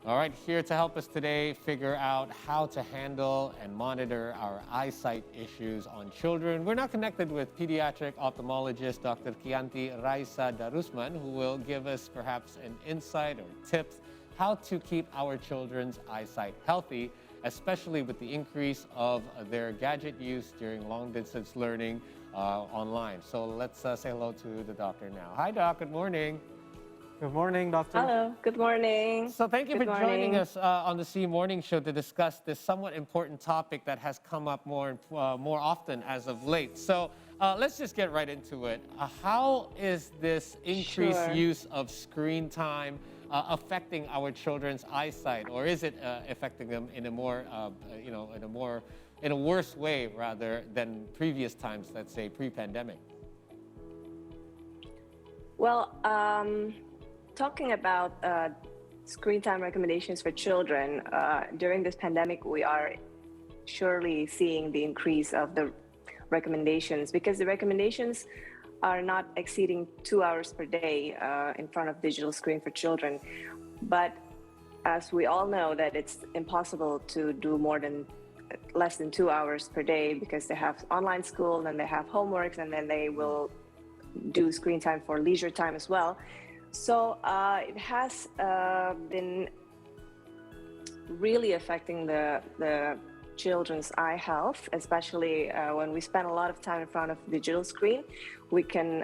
All right, here to help us today figure out how to handle and monitor our eyesight issues on children. We're now connected with pediatric ophthalmologist Dr. Kianti Raisa Darusman, who will give us perhaps an insight or tips how to keep our children's eyesight healthy, especially with the increase of their gadget use during long-distance learning online. So let's say hello to the doctor now. Hi, Doc. Good morning. Good morning, Doctor. Hello, good morning. So thank you Good for joining morning. us on the C Morning Show to discuss this somewhat important topic that has come up more often as of late. So let's just get right into it. How is this increased Sure. use of screen time affecting our children's eyesight, or is it affecting them in a more, in a worse way rather than previous times, let's say pre-pandemic? Well, talking about screen time recommendations for children, during this pandemic, we are surely seeing the increase of the recommendations because the recommendations are not exceeding 2 hours per day in front of digital screen for children. But as we all know that it's impossible to do less than 2 hours per day because they have online school and they have homeworks and then they will do screen time for leisure time as well. So it has been really affecting the children's eye health, especially when we spend a lot of time in front of digital screen. We can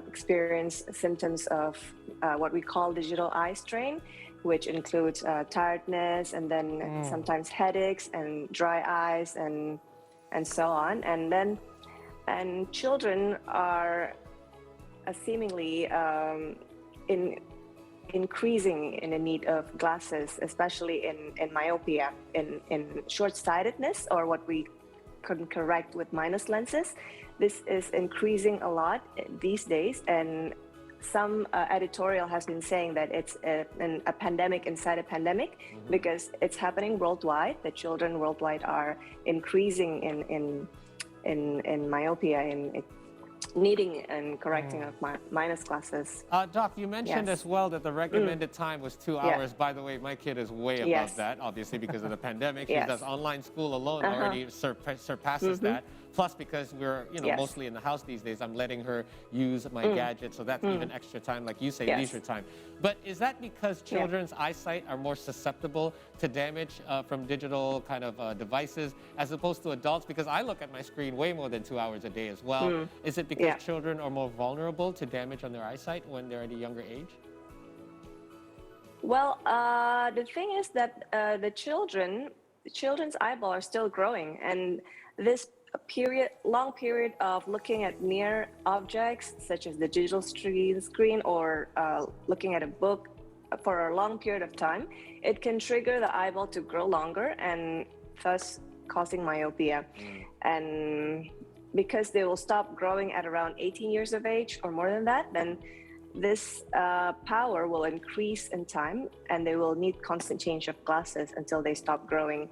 experience symptoms of what we call digital eye strain, which includes tiredness and then sometimes headaches and dry eyes and so on. And children are seemingly increasing in the need of glasses, especially in myopia, in short-sightedness, or what we can correct with minus lenses. This is increasing a lot these days, and some editorial has been saying that it's a pandemic inside a pandemic because it's happening worldwide. The children worldwide are increasing in myopia, in needing and correcting of minus glasses. Doc, you mentioned as well that the recommended time was 2 hours. By the way, my kid is way above that, obviously, because of the pandemic. She does online school alone, already surpasses that. Plus, because we're mostly in the house these days, I'm letting her use my gadget, so that's even extra time, like you say, leisure time. But is that because children's eyesight are more susceptible to damage from digital kind of devices as opposed to adults? Because I look at my screen way more than 2 hours a day as well. Is it because children are more vulnerable to damage on their eyesight when they're at a younger age? Well, the thing is that the children's eyeball are still growing, and this long period of looking at near objects such as the digital screen or looking at a book for a long period of time, it can trigger the eyeball to grow longer and thus causing myopia. And because they will stop growing at around 18 years of age or more than that, then this power will increase in time and they will need constant change of glasses until they stop growing.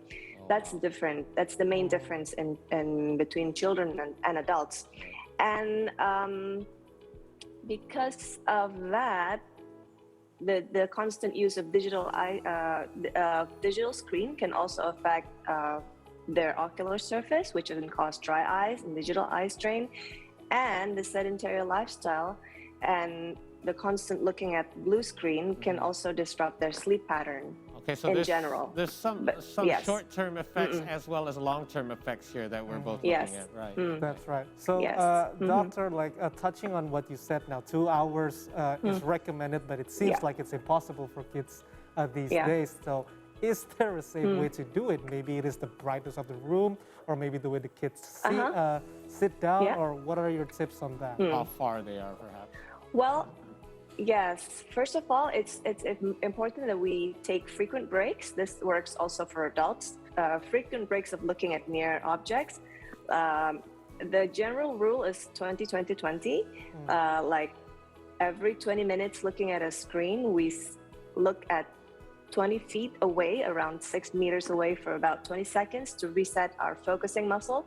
That's different. That's the main difference in between children and adults. And because of that, the constant use of digital screen can also affect their ocular surface, which can cause dry eyes and digital eye strain, and the sedentary lifestyle and the constant looking at blue screen can also disrupt their sleep pattern. Okay, so there's some short-term effects as well as long-term effects here that we're both looking at, right? That's right. So, Doctor, touching on what you said now, 2 hours is recommended, but it seems like it's impossible for kids these days. So, is there a safe way to do it? Maybe it is the brightness of the room, or maybe the way the kids sit down, or what are your tips on that? How far they are, perhaps? Well, yes. First of all, it's important that we take frequent breaks. This works also for adults. Frequent breaks of looking at near objects. The general rule is 20-20-20. Like every 20 minutes looking at a screen, we look at 20 feet away, around 6 meters away for about 20 seconds to reset our focusing muscle.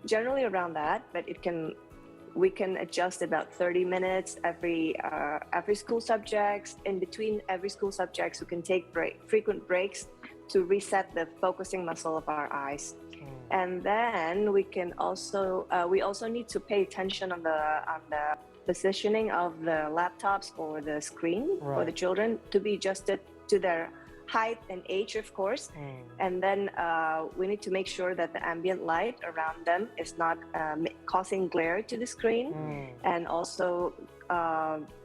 Generally around that, but it can we can adjust about 30 minutes every school subjects. In between every school subjects, we can take frequent breaks to reset the focusing muscle of our eyes. And then we can also we also need to pay attention on the positioning of the laptops or the screen for the children to be adjusted to their height and age, of course. And then we need to make sure that the ambient light around them is not causing glare to the screen, and also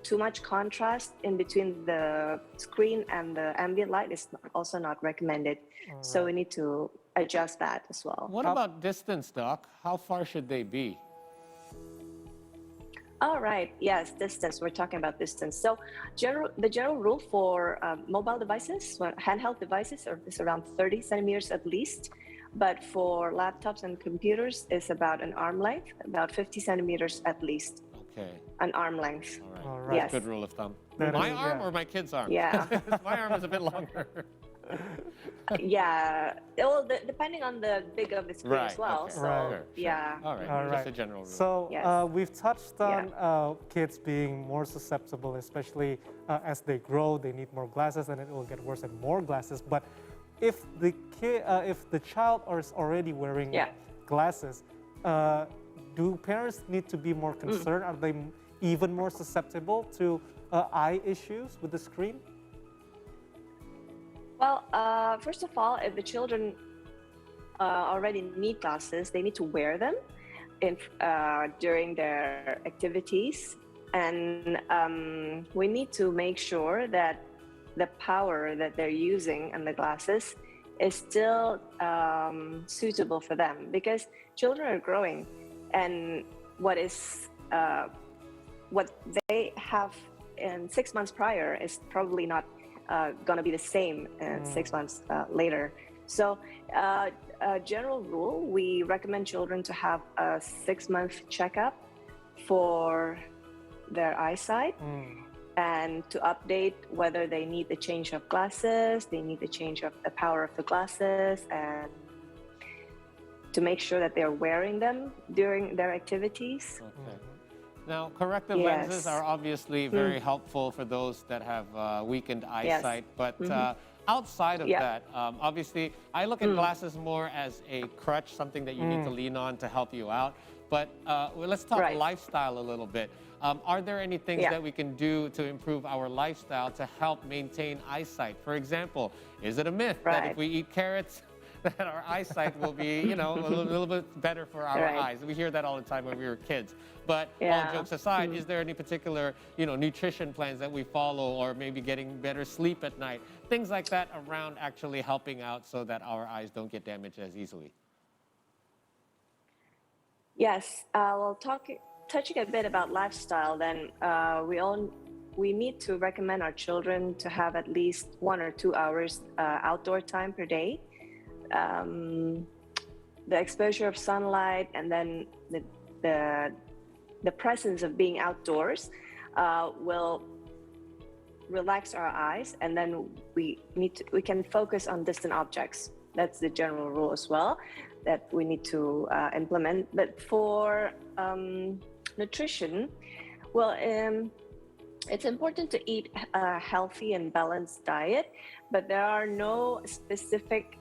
too much contrast in between the screen and the ambient light is also not recommended. So we need to adjust that as well. What about distance, Doc? How far should they be? All right. Yes, distance. We're talking about distance. So, the general rule for mobile devices, handheld devices, is around 30 centimeters at least. But for laptops and computers, it's about an arm length, about 50 centimeters at least. Okay. An arm length. All right. Yes. Good rule of thumb. That My is, arm yeah. or my kid's arm? Yeah. My arm is a bit longer. Yeah. Well, depending on the big of the screen as well. Okay. So, Right. yeah. All right. All Just right. a general rule. So Yes. we've touched on kids being more susceptible, especially as they grow. They need more glasses, and it will get worse and more glasses. But if the child is already wearing glasses, do parents need to be more concerned? Are they even more susceptible to eye issues with the screen? Well, first of all, if the children already need glasses, they need to wear them during their activities. And we need to make sure that the power that they're using on the glasses is still suitable for them, because children are growing, and what they have in 6 months prior is probably not going to be the same 6 months later. So a general rule, we recommend children to have a 6-month checkup for their eyesight and to update whether they need the change of glasses, they need the change of the power of the glasses, and to make sure that they're wearing them during their activities. Okay. Now, corrective lenses are obviously very helpful for those that have weakened eyesight, but outside of that, obviously, I look at glasses more as a crutch, something that you need to lean on to help you out. But let's talk lifestyle a little bit. Are there any things that we can do to improve our lifestyle to help maintain eyesight? For example, is it a myth that if we eat carrots, that our eyesight will be, a little bit better for our eyes? We hear that all the time when we were kids. But all jokes aside, is there any particular, nutrition plans that we follow, or maybe getting better sleep at night? Things like that around actually helping out so that our eyes don't get damaged as easily. Yes, well, touching a bit about lifestyle, then we need to recommend our children to have at least 1 or 2 hours outdoor time per day. The exposure of sunlight, and then the presence of being outdoors will relax our eyes, and then we can focus on distant objects. That's the general rule as well that we need to implement. But for nutrition, well, it's important to eat a healthy and balanced diet, but there are no specific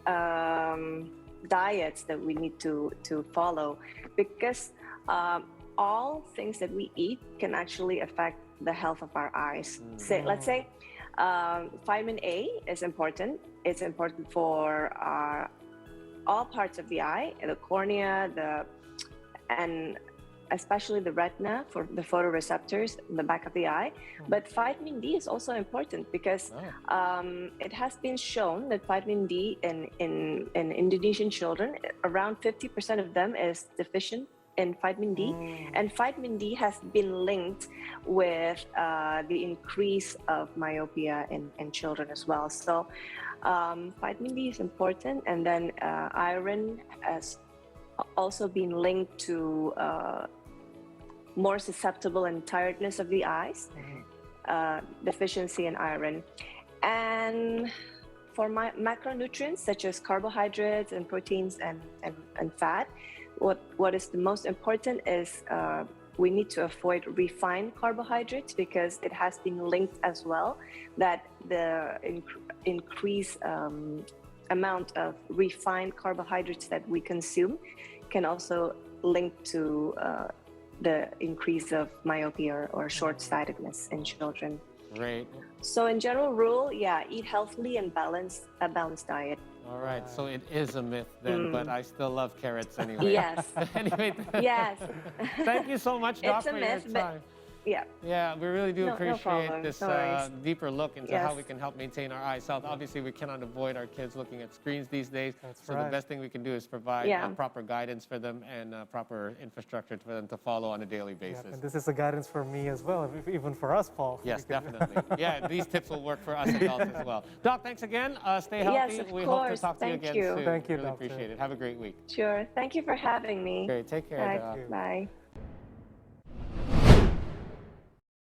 diets that we need to follow, because all things that we eat can actually affect the health of our eyes. Let's say vitamin A is important. It's important for all parts of the eye, the cornea, and especially the retina for the photoreceptors in the back of the eye. But vitamin D is also important, because it has been shown that vitamin D in Indonesian children, around 50% of them is deficient in vitamin D. And vitamin D has been linked with the increase of myopia in children as well. So vitamin D is important. And then iron has also been linked to more susceptible and tiredness of the eyes, deficiency in iron. And for macronutrients such as carbohydrates and proteins and fat, what is the most important is we need to avoid refined carbohydrates because it has been linked as well that the increased amount of refined carbohydrates that we consume can also link to the increase of myopia or short-sightedness in children. Great. So in general rule, yeah, eat healthily and a balanced diet. All right, so it is a myth then, but I still love carrots anyway. Yes. Anyway, Yes. thank you so much, Doc, It's a for myth, your but time. yeah. Yeah, we really do No appreciate problem. this No worries. deeper look into how Yes. we can help maintain our eyes health. Obviously, we cannot avoid our kids looking at screens these days. That's so right. the best thing we can do is provide Yeah. proper guidance for them and proper infrastructure for them to follow on a daily basis. Yeah, and this is a guidance for me as well, even for us, Paul. Yes, because- definitely. Yeah, these tips will work for us adults as well. Doc, thanks again. Stay healthy. Yes, of we hope to course. talk to you Thank again you. soon. Thank you, Really Doctor. appreciate it. Have a great week. Sure. Thank you for having me. Great. Take care, Bye. Doc. Bye.